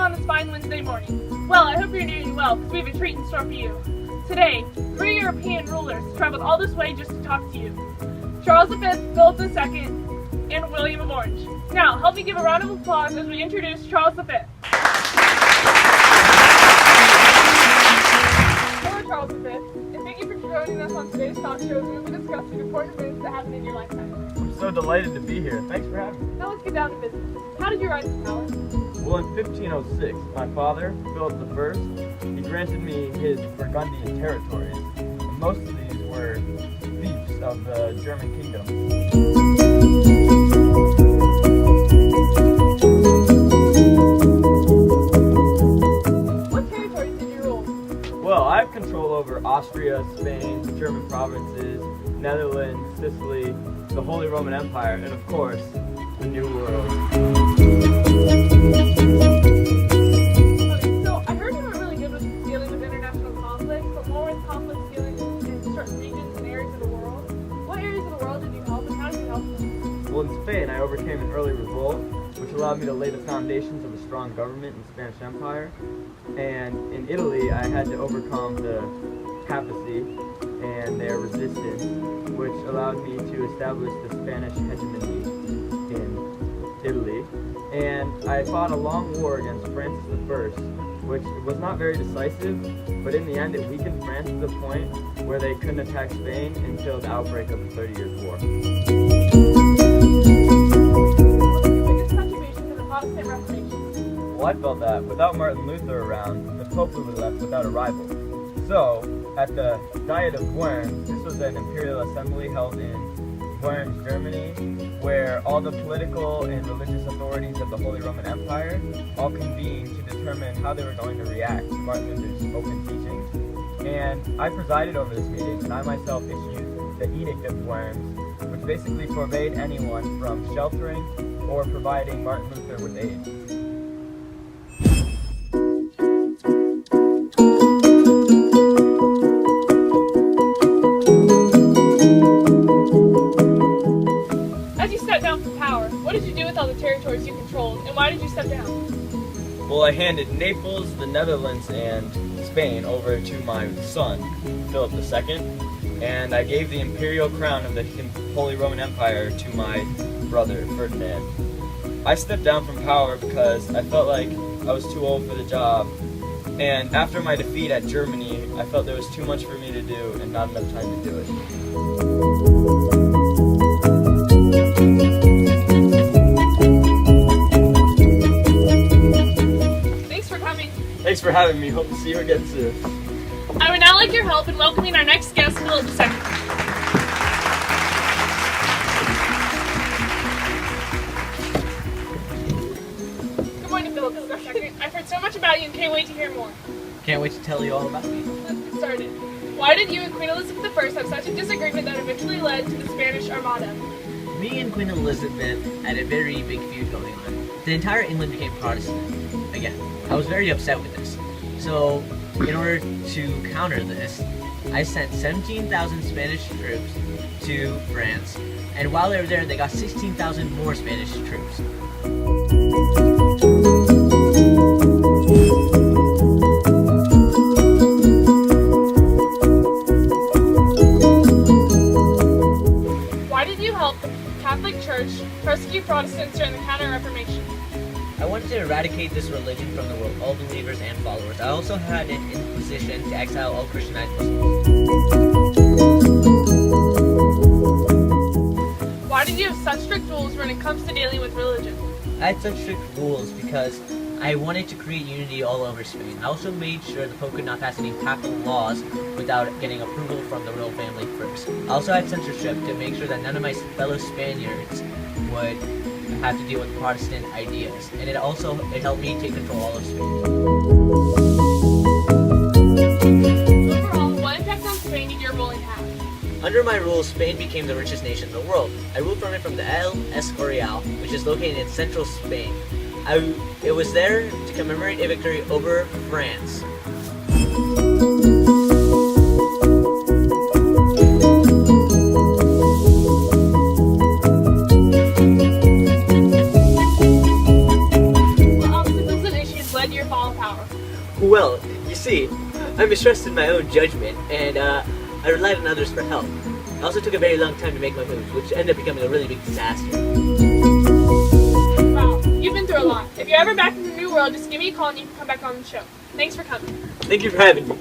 on this fine Wednesday morning? Well, I hope you're doing well, because we have a treat in store for you. Today, 3 European rulers traveled all this way just to talk to you. Charles V, Philip II, and William of Orange. Now, help me give a round of applause as we introduce Charles V. Hello, Charles V, and thank you for joining us on today's talk show where we will be discussing important events that happened in your lifetime. I'm so delighted to be here. Thanks for having me. Now let's get down to business. How did you rise to power? Well, in 1506, my father, Philip I, he granted me his Burgundian territories, and most of these were fiefs of the German kingdom. What territories did you rule? Well, I have control over Austria, Spain, German provinces, Netherlands, Sicily, the Holy Roman Empire, and of course, the New World. Okay, so I heard you were really good with dealing with international conflicts, but more with conflicts dealing in certain regions and areas of the world. What areas of the world did you help, and how did you help them? Well, in Spain, I overcame an early revolt, which allowed me to lay the foundations of a strong government in the Spanish Empire. And in Italy, I had to overcome the papacy and their resistance, which allowed me to establish the Spanish hegemony in Italy. And I fought a long war against Francis I, which was not very decisive, but in the end it weakened France to the point where they couldn't attack Spain until the outbreak of the 30 Years' War. Biggest contribution to the Protestant Reformation? Well, I felt that without Martin Luther around, the Pope would be left without a rival. So, at the Diet of Worms, this was an imperial assembly held in Worms, Germany, where all the political and religious authorities of the Holy Roman Empire all convened to determine how they were going to react to Martin Luther's open teachings. And I presided over this meeting, and I myself issued the Edict of Worms, which basically forbade anyone from sheltering or providing Martin Luther with aid. What did you do with all the territories you controlled, and why did you step down? Well, I handed Naples, the Netherlands, and Spain over to my son, Philip II, and I gave the imperial crown of the Holy Roman Empire to my brother, Ferdinand. I stepped down from power because I felt like I was too old for the job, and after my defeat at Germany, I felt there was too much for me to do and not enough time to do it. Thanks for having me. Hope to see you again soon. I would now like your help in welcoming our next guest, Philip II. Good morning, Philip II. I've heard so much about you and can't wait to hear more. Can't wait to tell you all about me. Let's get started. Why did you and Queen Elizabeth I have such a disagreement that eventually led to the Spanish Armada? Me and Queen Elizabeth had a very big feud going on. The entire England became Protestant. Again, I was very upset with this. So, in order to counter this, I sent 17,000 Spanish troops to France, and while they were there, they got 16,000 more Spanish troops. Why did you help the Catholic Church persecute Protestants during the Counter-Reformation? I wanted to eradicate this religion from the world, all believers and followers. I also had an inquisition to exile all Christianized Muslims. Why did you have such strict rules when it comes to dealing with religion? I had such strict rules because I wanted to create unity all over Spain. I also made sure the Pope could not pass any papal laws without getting approval from the royal family first. I also had censorship to make sure that none of my fellow Spaniards would have to deal with Protestant ideas, and it helped me take control of all of Spain. Overall, what impact on Spain did your ruling have? Under my rule, Spain became the richest nation in the world. I ruled from the El Escorial, which is located in central Spain. It was there to commemorate a victory over France. led to your fall of power? Well, you see, I mistrusted my own judgment, and I relied on others for help. I also took a very long time to make my moves, which ended up becoming a really big disaster. Wow, you've been through a lot. If you're ever back in the New World, just give me a call and you can come back on the show. Thanks for coming. Thank you for having me.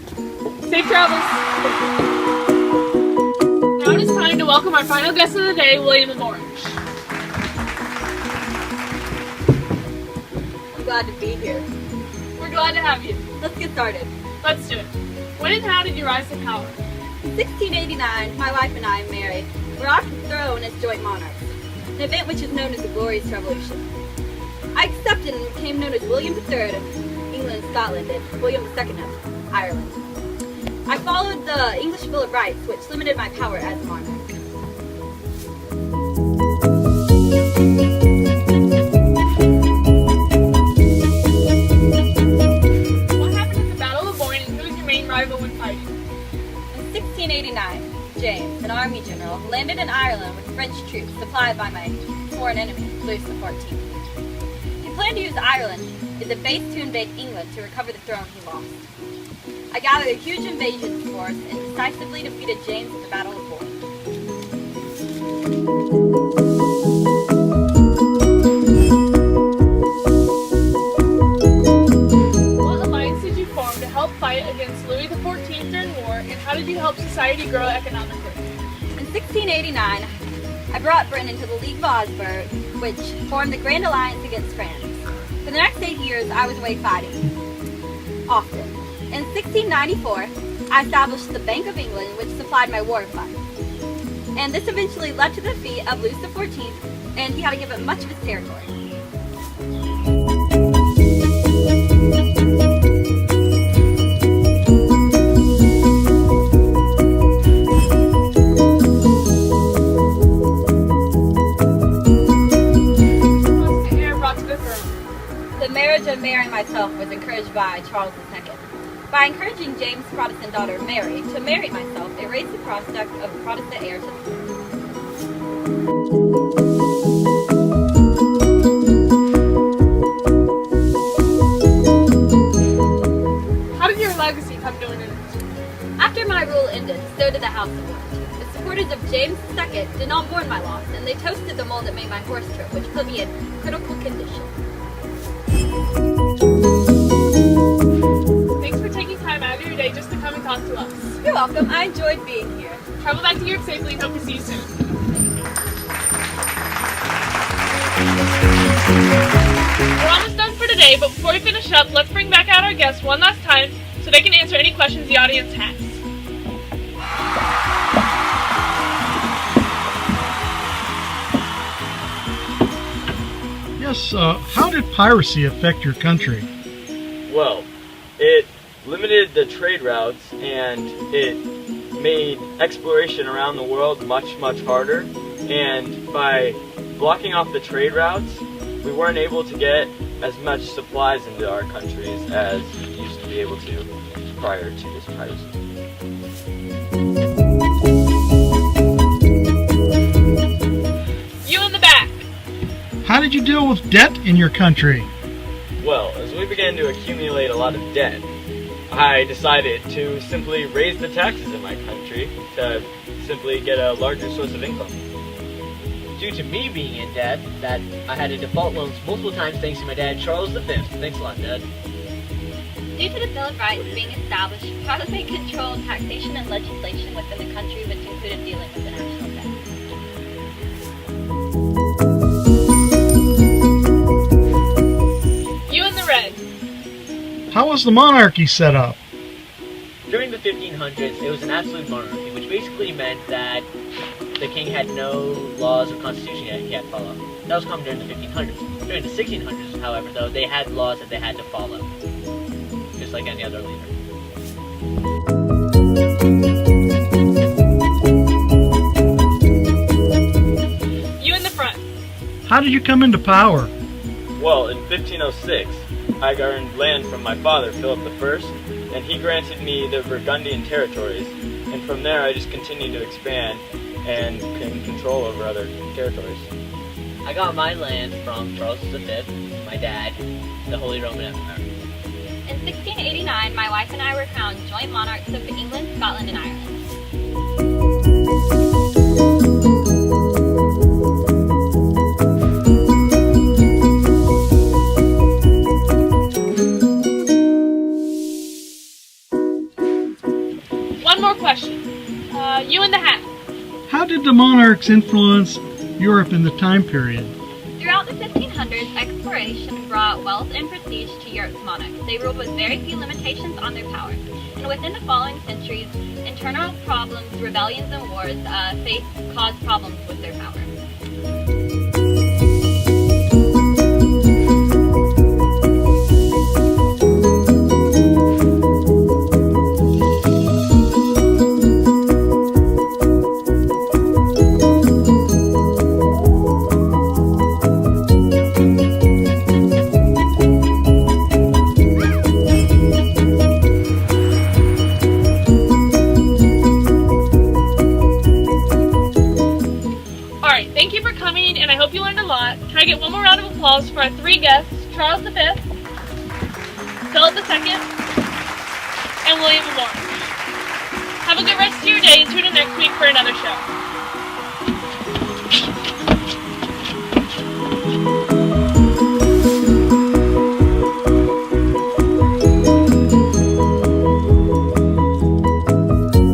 Safe travels. Now it is time to welcome our final guest of the day, William of Orange. I'm glad to be here. We're glad to have you. Let's get started. Let's do it. When and how did you rise to power? In 1689, my wife and I married. We're off the throne as joint monarchs, an event which is known as the Glorious Revolution. I accepted and became known as William III of England and Scotland and William II of Ireland. I followed the English Bill of Rights, which limited my power as a monarch. What happened at the Battle of Boyne and who was your main rival when fighting? In 1689, James, an army general, landed in Ireland with French troops supplied by my foreign enemy, Louis XIV. He planned to use Ireland as a base to invade England to recover the throne he lost. I gathered a huge invasion force and decisively defeated James at the Battle of Boyne. What alliance did you form to help fight against Louis XIV during war, and how did you help society grow economically? In 1689, I brought Britain into the League of Augsburg, which formed the Grand Alliance against France. For the next 8 years, I was away fighting, often. In 1694, I established the Bank of England, which supplied my war fund. And this eventually led to the defeat of Louis XIV, and he had to give up much of his territory. Was the heir brought to the throne? The marriage of Mary and myself was encouraged by Charles II. By encouraging James' Protestant daughter Mary to marry myself, it raised the prospect of a Protestant heir to the throne. How did your legacy come to an end? After my rule ended, so did the House of Orange. The supporters of James II did not mourn my loss, and they toasted the mold that made my horse trip, which put me in critical condition. Thanks for taking time out of your day just to come and talk to us. You're welcome. I enjoyed being here. Travel back to Europe safely and hope to see you soon. We're almost done for today, but before we finish up, let's bring back out our guests one last time so they can answer any questions the audience has. Yes, how did piracy affect your country? Well, it limited the trade routes and it made exploration around the world much harder. And by blocking off the trade routes, we weren't able to get as much supplies into our countries as we used to be able to prior to this piracy. You in the back. How did you deal with debt in your country? Well, as we began to accumulate a lot of debt, I decided to simply raise the taxes in my country to simply get a larger source of income. Due to me being in debt, that I had to default loans multiple times thanks to my dad, Charles V. Thanks a lot, Dad. Due to the Bill of Rights being established, Parliament controlled taxation and legislation within the country, which included dealing with the national debt. You in the red. How was the monarchy set up? During the 1500s, it was an absolute monarchy, which basically meant that the king had no laws or constitution he had to follow. That was common during the 1500s. During the 1600s, however, though, they had laws that they had to follow, just like any other leader. You in the front. How did you come into power? Well, in 1506, I earned land from my father, Philip I, and he granted me the Burgundian territories, and from there I just continued to expand and can control over other territories. I got my land from Charles V, my dad, the Holy Roman Empire. 1689, my wife and I were crowned joint monarchs of England, Scotland, and Ireland. One more question. You in the hat. How did the monarchs influence Europe in the time period? Throughout the 1500s, exploration brought wealth and prestige to Europe's monarchs. They ruled with very few limitations on their power. And within the following centuries, internal problems, rebellions, and wars caused problems with their power. Alright, thank you for coming, and I hope you learned a lot. Can I get one more round of applause for our three guests, Charles V, Philip II, and William of Orange. Have a good rest of your day, and tune in next week for another show.